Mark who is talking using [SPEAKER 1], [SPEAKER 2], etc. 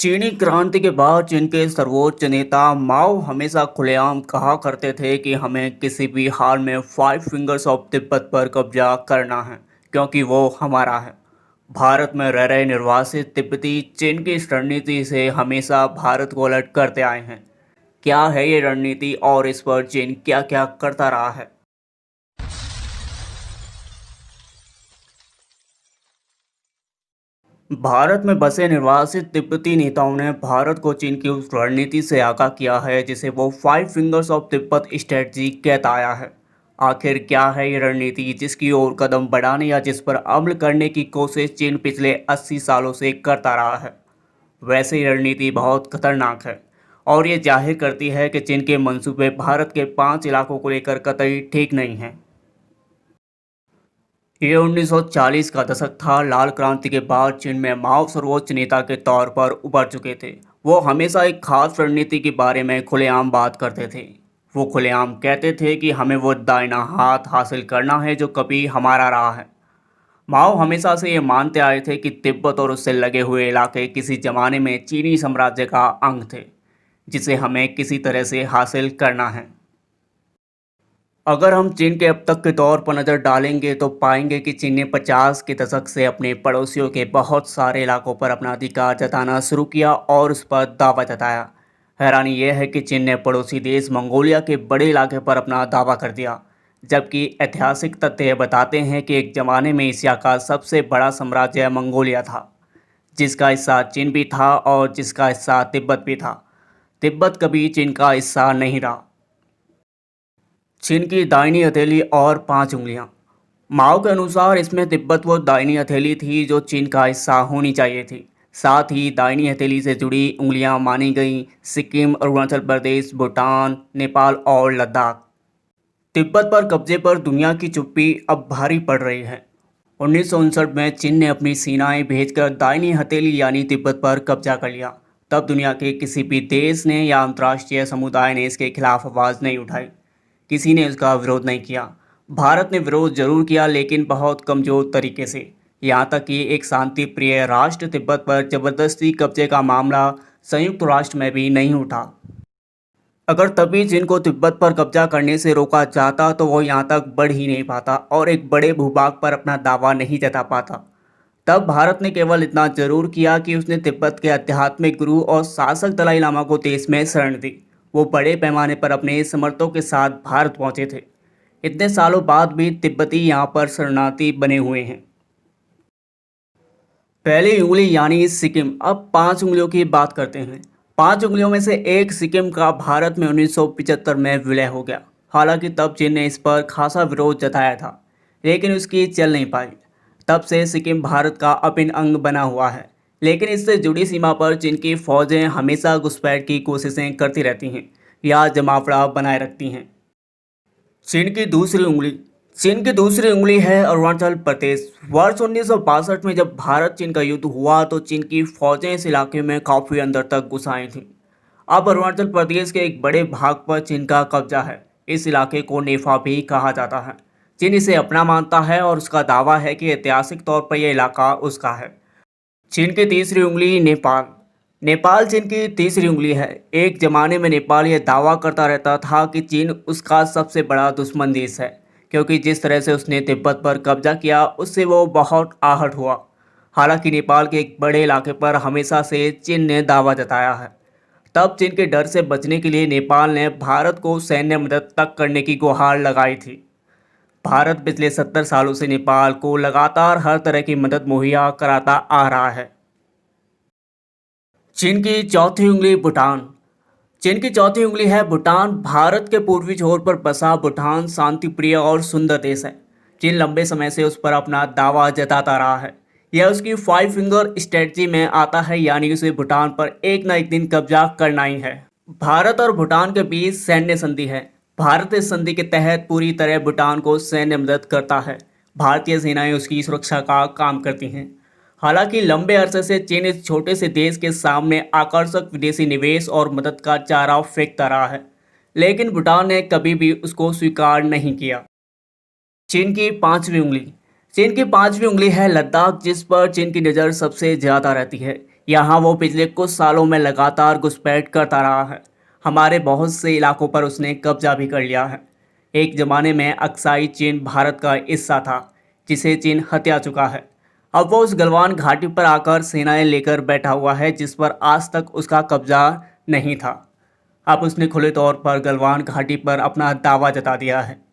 [SPEAKER 1] चीनी क्रांति के बाद चीन के सर्वोच्च नेता माओ हमेशा खुलेआम कहा करते थे कि हमें किसी भी हाल में फाइव फिंगर्स ऑफ तिब्बत पर कब्जा करना है क्योंकि वो हमारा है। भारत में रह रहे निर्वासित तिब्बती चीन की इस रणनीति से हमेशा भारत को अलर्ट करते आए हैं। क्या है ये रणनीति और इस पर चीन क्या क्या करता रहा है? भारत में बसे निर्वासित तिब्बती नेताओं ने भारत को चीन की उस रणनीति से आगाह किया है जिसे वो five fingers of Tibet strategy कहता आया है। आखिर क्या है ये रणनीति जिसकी ओर कदम बढ़ाने या जिस पर अमल करने की कोशिश चीन पिछले 80 सालों से करता रहा है? वैसे ये रणनीति बहुत खतरनाक है और ये जाहिर करती है कि चीन के मंसूबे भारत के 5 इलाकों को लेकर कतई ठीक नहीं हैं। ये 1940 का दशक था। लाल क्रांति के बाद चीन में माओ सर्वोच्च नेता के तौर पर उभर चुके थे। वो हमेशा एक खास रणनीति के बारे में खुलेआम बात करते थे। वो खुलेआम कहते थे कि हमें वो दाहिना हाथ हासिल करना है जो कभी हमारा रहा है। माओ हमेशा से ये मानते आए थे कि तिब्बत और उससे लगे हुए इलाके किसी जमाने में चीनी साम्राज्य का अंग थे जिसे हमें किसी तरह से हासिल करना है। अगर हम चीन के अब तक के दौर पर नज़र डालेंगे तो पाएंगे कि चीन ने 50 के दशक से अपने पड़ोसियों के बहुत सारे इलाकों पर अपना अधिकार जताना शुरू किया और उस पर दावा जताया। हैरानी यह है कि चीन ने पड़ोसी देश मंगोलिया के बड़े इलाके पर अपना दावा कर दिया, जबकि ऐतिहासिक तथ्य यह बताते हैं कि एक ज़माने में एशिया का सबसे बड़ा साम्राज्य मंगोलिया था, जिसका हिस्सा चीन भी था और जिसका हिस्सा तिब्बत भी था। तिब्बत कभी चीन का हिस्सा नहीं रहा। चीन की दाहिनी हथेली और 5 उंगलियां। माओ के अनुसार इसमें तिब्बत वो दाहिनी हथेली थी जो चीन का हिस्सा होनी चाहिए थी। साथ ही दाहिनी हथेली से जुड़ी उंगलियां मानी गईं सिक्किम, अरुणाचल प्रदेश, भूटान, नेपाल और लद्दाख। तिब्बत पर कब्जे पर दुनिया की चुप्पी अब भारी पड़ रही है। 1959 में चीन ने अपनी सेनाएं भेजकर दाहिनी हथेली यानी तिब्बत पर कब्जा कर लिया। तब दुनिया के किसी भी देश ने या अंतर्राष्ट्रीय समुदाय ने इसके खिलाफ आवाज़ नहीं उठाई। किसी ने उसका विरोध नहीं किया। भारत ने विरोध जरूर किया, लेकिन बहुत कमज़ोर तरीके से। यहाँ तक कि एक शांति प्रिय राष्ट्र तिब्बत पर ज़बरदस्ती कब्जे का मामला संयुक्त राष्ट्र में भी नहीं उठा। अगर तभी चीन को तिब्बत पर कब्जा करने से रोका जाता तो वो यहाँ तक बढ़ ही नहीं पाता और एक बड़े भूभाग पर अपना दावा नहीं जता पाता। तब भारत ने केवल इतना जरूर किया कि उसने तिब्बत के आध्यात्मिक गुरु और शासक दलाई लामा को देश में शरण दी। वो बड़े पैमाने पर अपने समर्थकों के साथ भारत पहुंचे थे। इतने सालों बाद भी तिब्बती यहाँ पर शरणार्थी बने हुए हैं। पहली उंगली यानी सिक्किम। अब 5 उंगलियों की बात करते हैं। 5 उंगलियों में से एक सिक्किम का भारत में 1975 में विलय हो गया। हालांकि तब चीन ने इस पर खासा विरोध जताया था, लेकिन उसकी चल नहीं पाई। तब से सिक्किम भारत का अभिन्न अंग बना हुआ है, लेकिन इससे जुड़ी सीमा पर चीन की फौजें हमेशा घुसपैठ की कोशिशें करती रहती हैं या जमावड़ा बनाए रखती हैं। चीन की दूसरी उंगली। चीन की दूसरी उंगली है अरुणाचल प्रदेश। वर्ष 1962 में जब भारत चीन का युद्ध हुआ तो चीन की फौजें इस इलाके में काफ़ी अंदर तक घुस आई थीं। अब अरुणाचल प्रदेश के एक बड़े भाग पर चीन का कब्जा है। इस इलाके को नेफा भी कहा जाता है। चीन इसे अपना मानता है और उसका दावा है कि ऐतिहासिक तौर पर यह इलाका उसका है। चीन की तीसरी उंगली नेपाल। नेपाल चीन की तीसरी उंगली है। एक ज़माने में नेपाल यह दावा करता रहता था कि चीन उसका सबसे बड़ा दुश्मन देश है, क्योंकि जिस तरह से उसने तिब्बत पर कब्जा किया उससे वो बहुत आहत हुआ। हालांकि नेपाल के एक बड़े इलाके पर हमेशा से चीन ने दावा जताया है। तब चीन के डर से बचने के लिए नेपाल ने भारत को सैन्य मदद तक करने की गुहार लगाई थी। भारत पिछले 70 सालों से नेपाल को लगातार हर तरह की मदद मुहैया कराता आ रहा है। चीन की चौथी उंगली भूटान। चीन की चौथी उंगली है भूटान। भारत के पूर्वी छोर पर बसा भूटान शांति प्रिय और सुंदर देश है। चीन लंबे समय से उस पर अपना दावा जताता रहा है। यह उसकी फाइव फिंगर स्ट्रेटजी में आता है, यानी उसे भूटान पर एक न एक दिन कब्जा करना ही है। भारत और भूटान के बीच सैन्य संधि है। भारत इस संधि के तहत पूरी तरह भूटान को सैन्य मदद करता है। भारतीय सेनाएं उसकी सुरक्षा का काम करती हैं। हालांकि लंबे अरसे से चीन इस छोटे से देश के सामने आकर्षक विदेशी निवेश और मदद का चारा फेंकता रहा है, लेकिन भूटान ने कभी भी उसको स्वीकार नहीं किया। चीन की पांचवी उंगली। चीन की पांचवी उंगली है लद्दाख, जिस पर चीन की नज़र सबसे ज़्यादा रहती है। यहाँ वो पिछले कुछ सालों में लगातार घुसपैठ करता रहा है। हमारे बहुत से इलाकों पर उसने कब्जा भी कर लिया है। एक ज़माने में अक्साई चीन भारत का हिस्सा था, जिसे चीन हत्या चुका है। अब वो उस गलवान घाटी पर आकर सेनाएं लेकर बैठा हुआ है, जिस पर आज तक उसका कब्जा नहीं था। अब उसने खुले तौर पर गलवान घाटी पर अपना दावा जता दिया है।